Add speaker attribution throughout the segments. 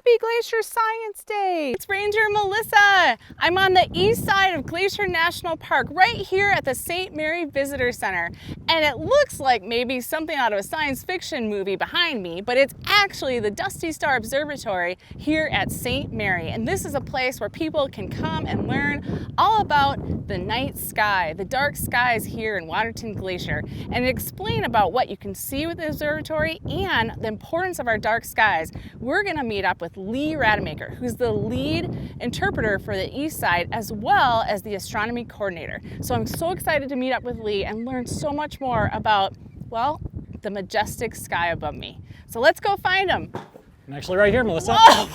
Speaker 1: Happy Glacier Science Day! It's Ranger Melissa. I'm on the east side of Glacier National Park, right here at the St. Mary Visitor Center. And it looks like maybe something out of a science fiction movie behind me, but it's actually the Dusty Star Observatory here at St. Mary. And this is a place where people can come and learn all about the night sky, the dark skies here in Waterton Glacier, and explain about what you can see with the observatory and the importance of our dark skies. We're going to meet up with Rademaker, who's the lead interpreter for the east side, as well as the astronomy coordinator. So I'm so excited to meet up with Lee and learn so much more about, well, the majestic sky above me. So let's go find him.
Speaker 2: I'm actually right here, Melissa.
Speaker 1: Whoa!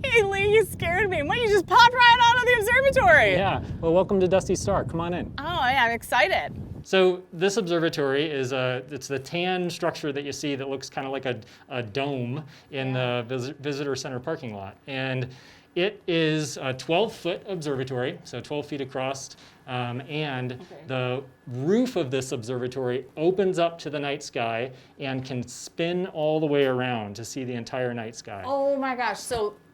Speaker 1: Hey Lee, you scared me. What, you just popped right out of the observatory?
Speaker 2: Yeah, well, welcome to Dusty Star. Come on in.
Speaker 1: Oh yeah, I'm excited.
Speaker 2: So this observatory is it's the tan structure that you see that looks kind of like a dome in the visitor center parking lot. And it is a 12-foot observatory, so 12 feet across, and the roof of this observatory opens up to the night sky and can spin all the way around to see the entire night sky.
Speaker 1: Oh my gosh,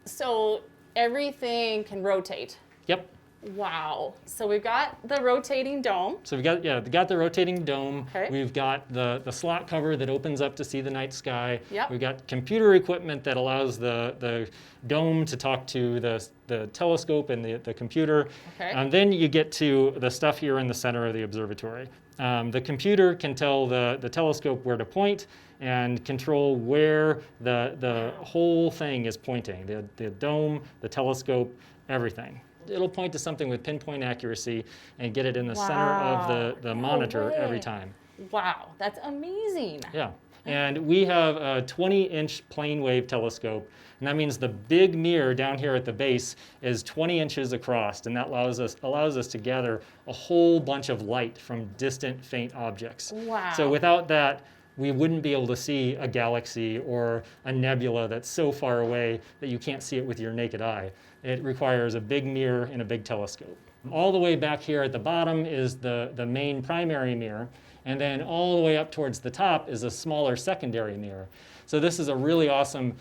Speaker 1: so everything can rotate.
Speaker 2: Yep.
Speaker 1: Wow. So we've got the rotating dome.
Speaker 2: So we got the rotating dome.
Speaker 1: Okay.
Speaker 2: We've got the slot cover that opens up to see the night sky.
Speaker 1: Yep.
Speaker 2: We've got computer equipment that allows the dome to talk to the telescope and the computer.
Speaker 1: Okay.
Speaker 2: And then you get to the stuff here in the center of the observatory. The computer can tell the telescope where to point and control where the whole thing is pointing. The dome, the telescope, everything. It'll point to something with pinpoint accuracy and get it in the center of the monitor every time.
Speaker 1: Wow, that's amazing.
Speaker 2: Yeah, and we have a 20-inch plane wave telescope, and that means the big mirror down here at the base is 20 inches across, and that allows us to gather a whole bunch of light from distant, faint objects.
Speaker 1: Wow.
Speaker 2: So without that, we wouldn't be able to see a galaxy or a nebula that's so far away that you can't see it with your naked eye. It requires a big mirror and a big telescope. All the way back here at the bottom is the main primary mirror, and then all the way up towards the top is a smaller secondary mirror. So this is a really awesome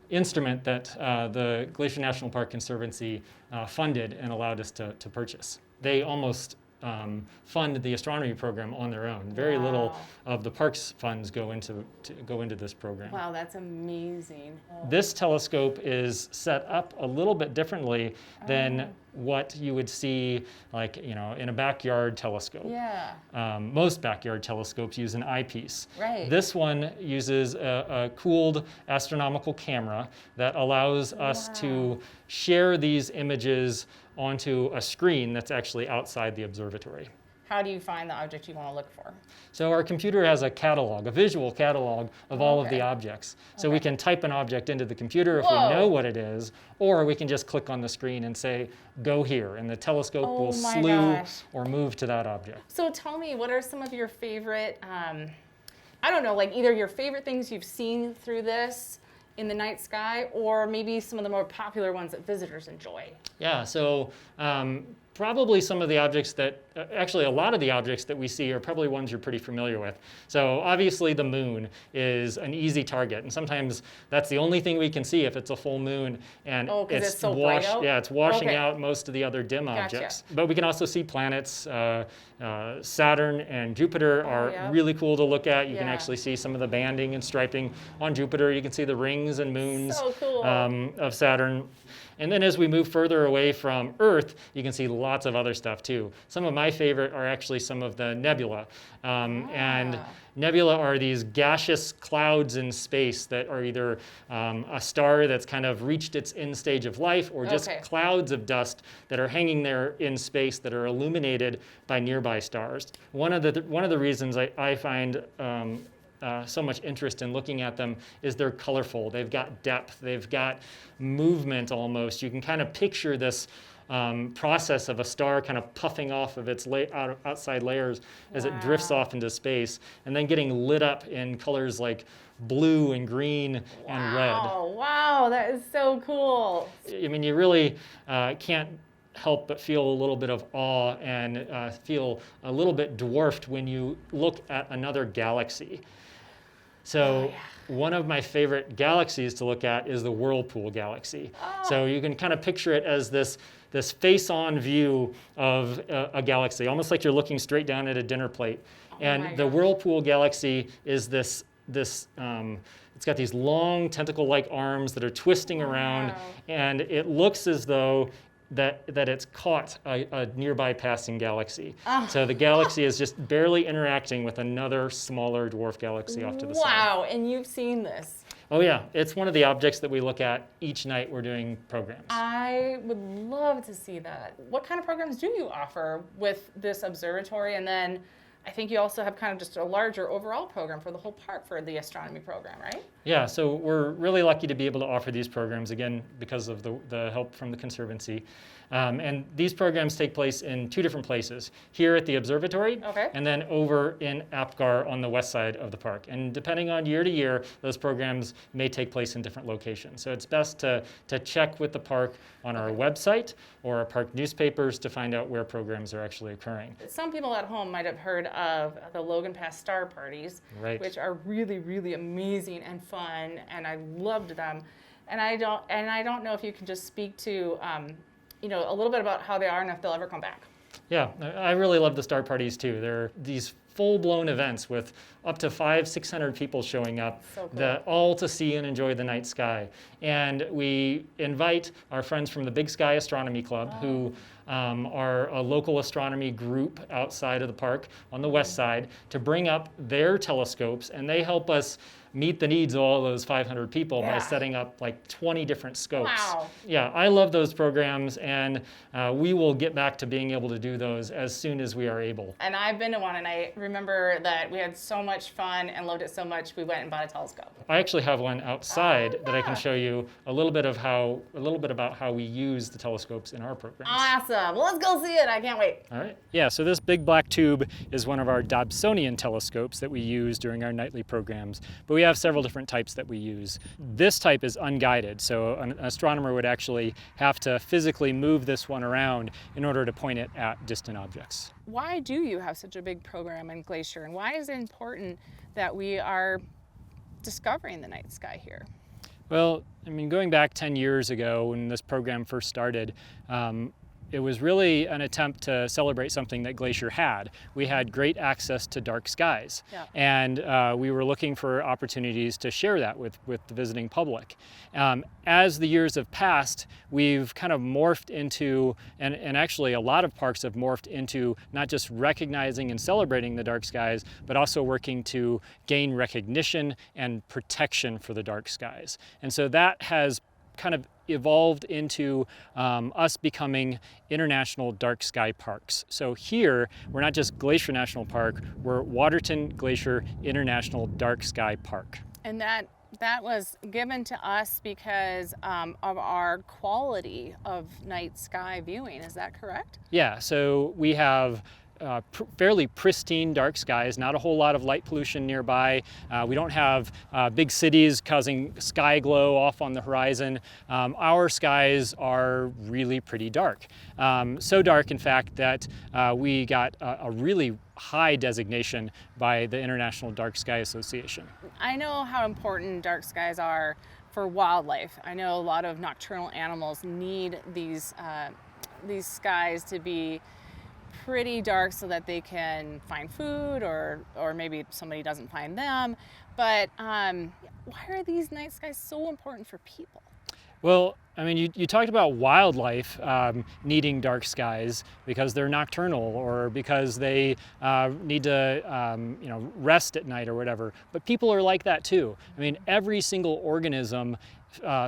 Speaker 2: instrument that the Glacier National Park Conservancy funded and allowed us to purchase. They almost fund the astronomy program on their own. Very little of the park's funds go into this program.
Speaker 1: Wow, that's amazing.
Speaker 2: This telescope is set up a little bit differently than what you would see, like, in a backyard telescope.
Speaker 1: Yeah.
Speaker 2: Most backyard telescopes use an eyepiece.
Speaker 1: Right.
Speaker 2: This one uses a cooled astronomical camera that allows us to share these images onto a screen that's actually outside the observatory.
Speaker 1: How do you find the object you want to look for?
Speaker 2: So our computer has a catalog, a visual catalog of all of the objects. So we can type an object into the computer if we know what it is, or we can just click on the screen and say, go here, and the telescope will slew or move to that object.
Speaker 1: So tell me, what are some of your favorite, I don't know, like either your favorite things you've seen through this in the night sky, or maybe some of the more popular ones that visitors enjoy?
Speaker 2: Yeah, so probably some of the objects that, actually a lot of the objects that we see are probably ones you're pretty familiar with. So obviously the moon is an easy target, and sometimes that's the only thing we can see if it's a full moon, and
Speaker 1: it's so bright out?
Speaker 2: Yeah, it's washing out most of the other dim objects. But we can also see planets. Saturn and Jupiter are really cool to look at. You can actually see some of the banding and striping on Jupiter. You can see the rings and moons of Saturn. And then as we move further away from Earth, you can see lots of other stuff too. Some of my favorite are actually some of the nebula. And nebula are these gaseous clouds in space that are either a star that's kind of reached its end stage of life, or just clouds of dust that are hanging there in space that are illuminated by nearby stars. One of the reasons I find so much interest in looking at them is they're colorful. They've got depth. They've got movement almost. You can kind of picture this process of a star kind of puffing off of its outside layers as it drifts off into space, and then getting lit up in colors like blue and green and red.
Speaker 1: Wow, that is so cool.
Speaker 2: I mean, you really can't help but feel a little bit of awe and feel a little bit dwarfed when you look at another galaxy. So one of my favorite galaxies to look at is the Whirlpool Galaxy. So you can kind of picture it as this face-on view of a galaxy, almost like you're looking straight down at a dinner plate. And the Whirlpool Galaxy is it's got these long tentacle-like arms that are twisting around, and it looks as though that it's caught a nearby passing galaxy. So the galaxy is just barely interacting with another smaller dwarf galaxy off to the side.
Speaker 1: Wow, and you've seen this.
Speaker 2: Oh yeah, it's one of the objects that we look at each night we're doing programs.
Speaker 1: I would love to see that. What kind of programs do you offer with this observatory? And then I think you also have kind of just a larger overall program for the whole park for the astronomy program, right?
Speaker 2: Yeah, so we're really lucky to be able to offer these programs, again, because of the help from the Conservancy. And these programs take place in 2 different places, here at the observatory, and then over in Apgar on the west side of the park. And depending on year to year, those programs may take place in different locations. So it's best to check with the park on our website or our park newspapers to find out where programs are actually occurring.
Speaker 1: Some people at home might have heard of the Logan Pass Star Parties, which are really, really amazing and fun, and I loved them. And I don't know if you can just speak to a little bit about how they are and if they'll ever come back.
Speaker 2: Yeah, I really love the star parties too. They're these full-blown events with up to 500-600 people showing up,
Speaker 1: So cool.
Speaker 2: All to see and enjoy the night sky. And we invite our friends from the Big Sky Astronomy Club, who are a local astronomy group outside of the park on the west side, to bring up their telescopes, and they help us meet the needs of all those 500 people by setting up like 20 different scopes.
Speaker 1: Wow.
Speaker 2: Yeah, I love those programs, and we will get back to being able to do those as soon as we are able.
Speaker 1: And I've been to one, and I remember that we had so much fun and loved it so much we went and bought a telescope.
Speaker 2: I actually have one outside that I can show you a little bit about how we use the telescopes in our programs.
Speaker 1: Awesome. Well, let's go see it. I can't wait.
Speaker 2: All right. Yeah, so this big black tube is one of our Dobsonian telescopes that we use during our nightly programs, but we have several different types that we use. This type is unguided, so an astronomer would actually have to physically move this one around in order to point it at distant objects.
Speaker 1: Why do you have such a big program in Glacier, and why is it important that we are discovering the night sky here?
Speaker 2: Well, I mean, going back 10 years ago when this program first started, it was really an attempt to celebrate something that Glacier had. We had great access to dark skies, and we were looking for opportunities to share that with the visiting public. As the years have passed, we've kind of morphed into, and actually a lot of parks have morphed into, not just recognizing and celebrating the dark skies, but also working to gain recognition and protection for the dark skies. And so that has kind of evolved into us becoming international dark sky parks. So here, we're not just Glacier National Park, we're Waterton Glacier International Dark Sky Park.
Speaker 1: And that was given to us because of our quality of night sky viewing. Is that correct?
Speaker 2: Yeah, so we have fairly pristine dark skies, not a whole lot of light pollution nearby. We don't have big cities causing sky glow off on the horizon. Our skies are really pretty dark. So dark, in fact, that we got a really high designation by the International Dark Sky Association.
Speaker 1: I know how important dark skies are for wildlife. I know a lot of nocturnal animals need these skies to be pretty dark so that they can find food, or maybe somebody doesn't find them. But why are these night skies so important for people?
Speaker 2: Well, I mean, you talked about wildlife needing dark skies because they're nocturnal or because they need to rest at night or whatever. But people are like that too. I mean, every single organism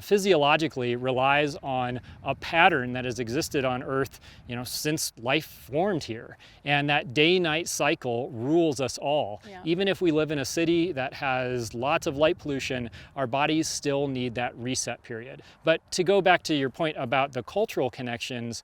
Speaker 2: physiologically relies on a pattern that has existed on Earth, since life formed here. And that day-night cycle rules us all. Yeah. Even if we live in a city that has lots of light pollution, our bodies still need that reset period. But to go back to your point about the cultural connections,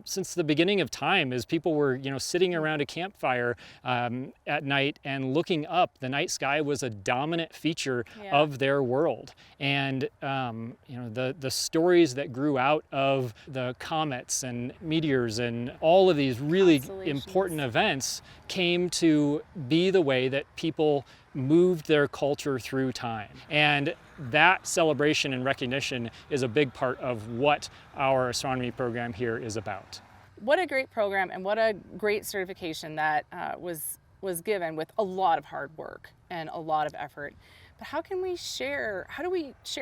Speaker 2: since the beginning of time, as people were, sitting around a campfire at night and looking up, the night sky was a dominant feature of their world. And the stories that grew out of the comets and meteors and all of these really important events came to be the way that people moved their culture through time. And that celebration and recognition is a big part of what our astronomy program here is about.
Speaker 1: What a great program, and what a great certification that was given with a lot of hard work and a lot of effort. But how do we share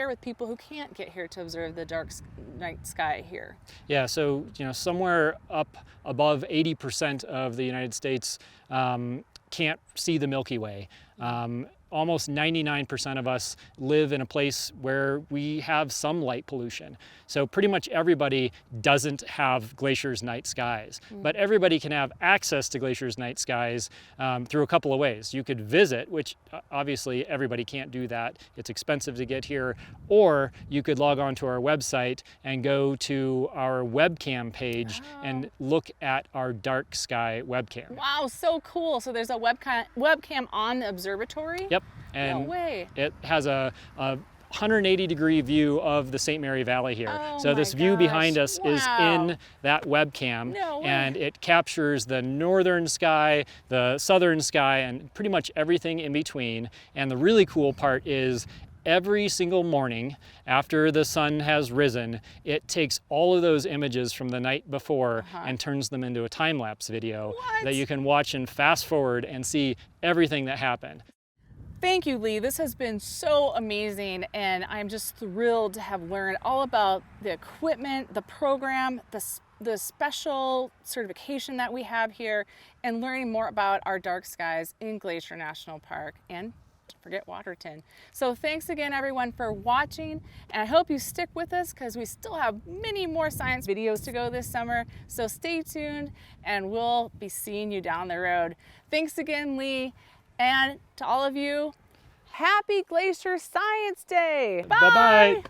Speaker 1: with people who can't get here to observe the dark night sky here?
Speaker 2: Yeah, so somewhere up above 80% of the United States can't see the Milky Way. Almost 99% of us live in a place where we have some light pollution. So pretty much everybody doesn't have Glacier's night skies, but everybody can have access to Glacier's night skies through a couple of ways. You could visit, which obviously everybody can't do that. It's expensive to get here. Or you could log on to our website and go to our webcam page and look at our dark sky webcam.
Speaker 1: Wow, so cool. So there's a webcam on the observatory?
Speaker 2: Yep. And
Speaker 1: no way.
Speaker 2: It has a 180-degree view of the St. Mary Valley here.
Speaker 1: Oh
Speaker 2: so this view behind us is in that webcam, and it captures the northern sky, the southern sky, and pretty much everything in between. And the really cool part is every single morning after the sun has risen, it takes all of those images from the night before and turns them into a time-lapse video that you can watch and fast forward and see everything that happened.
Speaker 1: Thank you, Lee. This has been so amazing, and I'm just thrilled to have learned all about the equipment, the program, the special certification that we have here, and learning more about our dark skies in Glacier National Park, and don't forget Waterton. So thanks again, everyone, for watching, and I hope you stick with us because we still have many more science videos to go this summer. So stay tuned, and we'll be seeing you down the road. Thanks again, Lee. And to all of you, happy Glacier Science Day! Bye!
Speaker 2: Bye-bye!